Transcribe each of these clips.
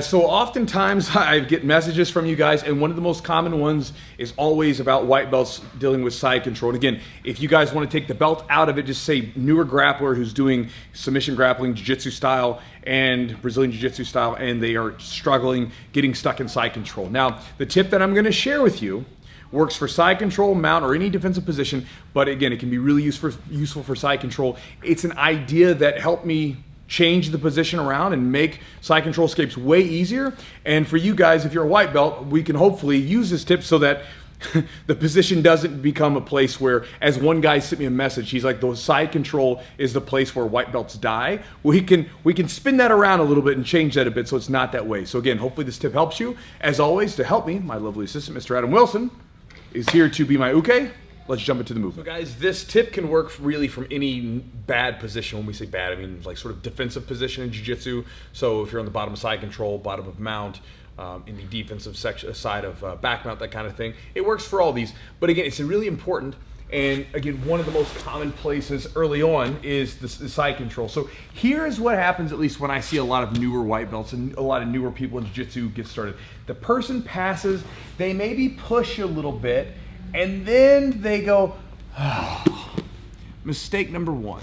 So oftentimes I get messages from you guys, and one of the most common ones is always about white belts dealing with side control. And again, if you guys want to take the belt out of it, just say newer grappler who's doing submission grappling, jiu-jitsu style and Brazilian jiu-jitsu style, and they are struggling getting stuck in side control. Now, the tip that I'm going to share with you works for side control, mount, or any defensive position, but again, it can be really useful for side control. It's an idea that helped me change the position around and make side control escapes way easier. And for you guys, if you're a white belt, we can hopefully use this tip so that the position doesn't become a place where, as one guy sent me a message, he's like, the side control is the place where white belts die. We can spin that around a little bit and change that a bit so it's not that way. So again, hopefully this tip helps you. As always, to help me, my lovely assistant, Mr. Adam Wilson, is here to be my uke. Let's jump into the move. So guys, this tip can work really from any bad position. When we say bad, I mean like sort of defensive position in jiu-jitsu. So if you're on the bottom of side control, bottom of mount, in the defensive section, side of back mount, that kind of thing. It works for all these. But again, it's really important. And again, one of the most common places early on is the side control. So here's what happens, at least when I see a lot of newer white belts and a lot of newer people in jiu-jitsu get started. The person passes, they maybe push a little bit, and then they go, oh. Mistake number one.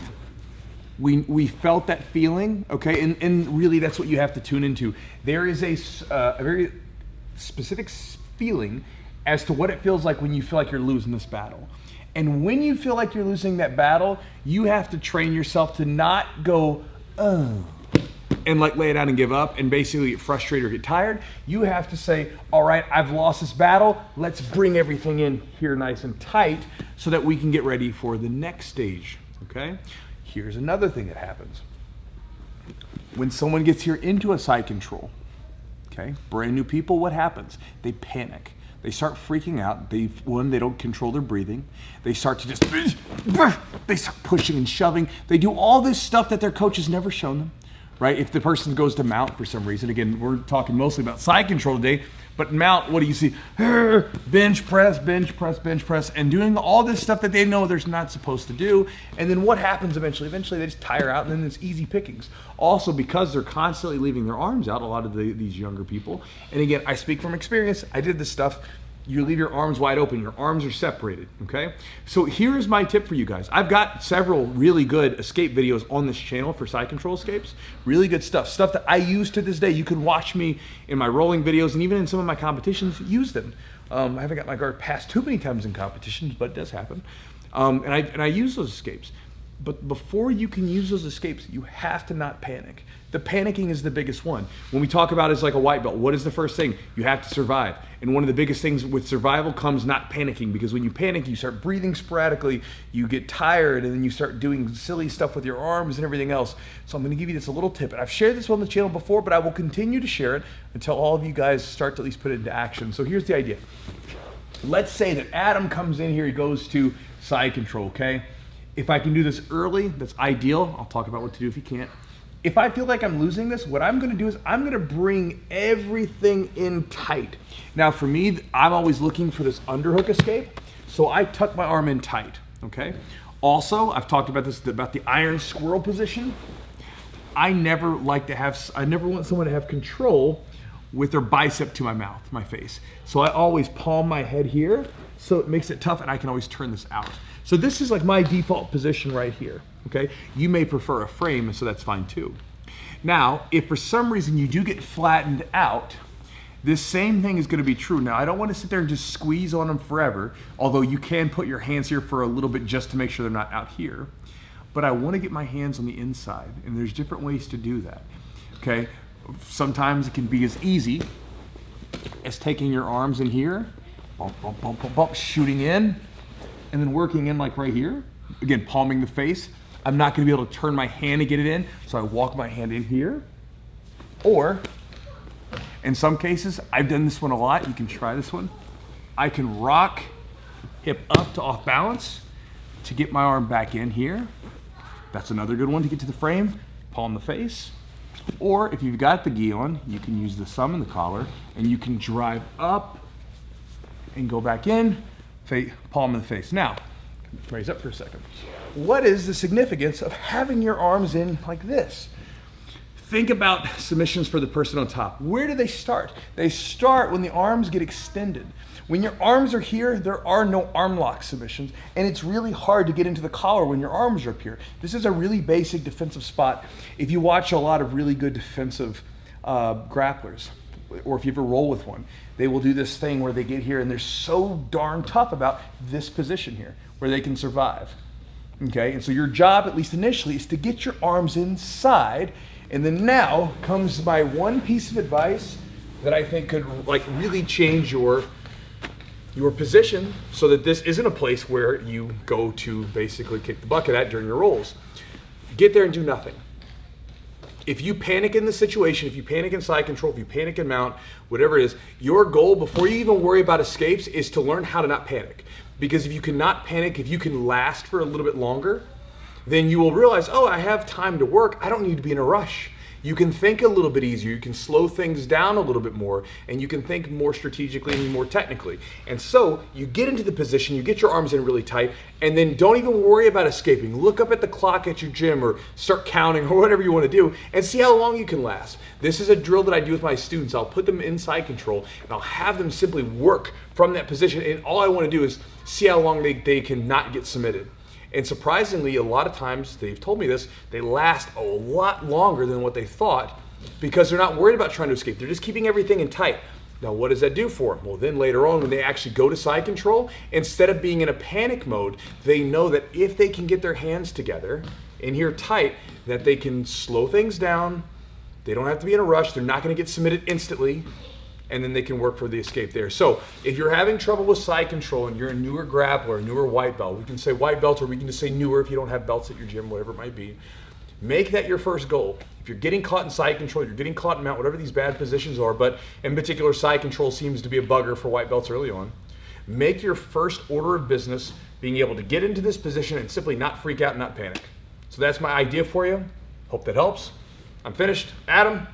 We felt that feeling, okay? And really that's what you have to tune into. There is a very specific feeling as to what it feels like when you feel like you're losing this battle. And when you feel like you're losing that battle, you have to train yourself to not go, oh, and like lay it down and give up and basically get frustrated or get tired. You have to say, all right, I've lost this battle. Let's bring everything in here nice and tight so that we can get ready for the next stage, okay? Here's another thing that happens. When someone gets here into a side control, okay, brand new people, what happens? They panic. They start freaking out. They don't control their breathing. They start to just, they start pushing and shoving. They do all this stuff that their coach has never shown them, right? If the person goes to mount for some reason, again, we're talking mostly about side control today, but mount, what do you see? Bench press, bench press, bench press, and doing all this stuff that they know they're not supposed to do. And then what happens eventually? Eventually they just tire out, and then it's easy pickings. Also, because they're constantly leaving their arms out, a lot of these younger people, and again, I speak from experience, I did this stuff, you leave your arms wide open, your arms are separated, okay? So here's my tip for you guys. I've got several really good escape videos on this channel for side control escapes. Really good stuff that I use to this day. You can watch me in my rolling videos and even in some of my competitions, use them. I haven't got my guard passed too many times in competitions, but it does happen. And I use those escapes. But before you can use those escapes, you have to not panic. The panicking is the biggest one. When we talk about it as like a white belt, what is the first thing? You have to survive. And one of the biggest things with survival comes not panicking, because when you panic, you start breathing sporadically, you get tired, and then you start doing silly stuff with your arms and everything else. So I'm gonna give you this a little tip. And I've shared this on the channel before, but I will continue to share it until all of you guys start to at least put it into action. So here's the idea. Let's say that Adam comes in here, he goes to side control, okay? If I can do this early, that's ideal. I'll talk about what to do if you can't. If I feel like I'm losing this, what I'm gonna do is I'm gonna bring everything in tight. Now for me, I'm always looking for this underhook escape, so I tuck my arm in tight, okay? Also, I've talked about this, about the iron squirrel position. I never want someone to have control with their bicep to my mouth, my face. So I always palm my head here, so it makes it tough, and I can always turn this out. So this is like my default position right here, okay? You may prefer a frame, so that's fine too. Now, if for some reason you do get flattened out, this same thing is gonna be true. Now, I don't wanna sit there and just squeeze on them forever, although you can put your hands here for a little bit just to make sure they're not out here. But I wanna get my hands on the inside, and there's different ways to do that, okay? Sometimes it can be as easy as taking your arms in here, bump, bump, bump, bump, bump, shooting in, and then working in like right here. Again, palming the face. I'm not gonna be able to turn my hand to get it in, so I walk my hand in here. Or, in some cases, I've done this one a lot, you can try this one. I can rock hip up to off balance to get my arm back in here. That's another good one to get to the frame, palm the face. Or if you've got the gi on, you can use the thumb and the collar, and you can drive up and go back in, palm in the face. Now, raise up for a second. What is the significance of having your arms in like this? think about submissions for the person on top. Where do they start? They start when the arms get extended. When your arms are here, there are no arm lock submissions, and it's really hard to get into the collar when your arms are up here. This is a really basic defensive spot. If you watch a lot of really good defensive grapplers, or if you ever roll with one, they will do this thing where they get here and they're so darn tough about this position here, where they can survive. Okay, and so your job, at least initially, is to get your arms inside, and then now comes my one piece of advice that I think could like really change your position so that this isn't a place where you go to basically kick the bucket at during your rolls. Get there and do nothing. If you panic in the situation, if you panic in side control, if you panic in mount, whatever it is, your goal before you even worry about escapes is to learn how to not panic. Because if you cannot panic, if you can last for a little bit longer, then you will realize, oh, I have time to work. I don't need to be in a rush. You can think a little bit easier, you can slow things down a little bit more, and you can think more strategically and more technically. And so you get into the position, you get your arms in really tight, and then don't even worry about escaping. Look up at the clock at your gym or start counting or whatever you want to do and see how long you can last. This is a drill that I do with my students. I'll put them in side control and I'll have them simply work from that position, and all I want to do is see how long they can not get submitted. And surprisingly, a lot of times, they've told me this, they last a lot longer than what they thought because they're not worried about trying to escape. They're just keeping everything in tight. Now, what does that do for them? Well, then later on, when they actually go to side control, instead of being in a panic mode, they know that if they can get their hands together in here tight, that they can slow things down. They don't have to be in a rush. They're not going to get submitted instantly. And then they can work for the escape there. So if you're having trouble with side control and you're a newer grappler, a newer white belt, we can say white belt or we can just say newer if you don't have belts at your gym, whatever it might be. Make that your first goal. If you're getting caught in side control, you're getting caught in mount, whatever these bad positions are, but in particular side control seems to be a bugger for white belts early on. Make your first order of business being able to get into this position and simply not freak out and not panic. So that's my idea for you. Hope that helps. I'm finished. Adam.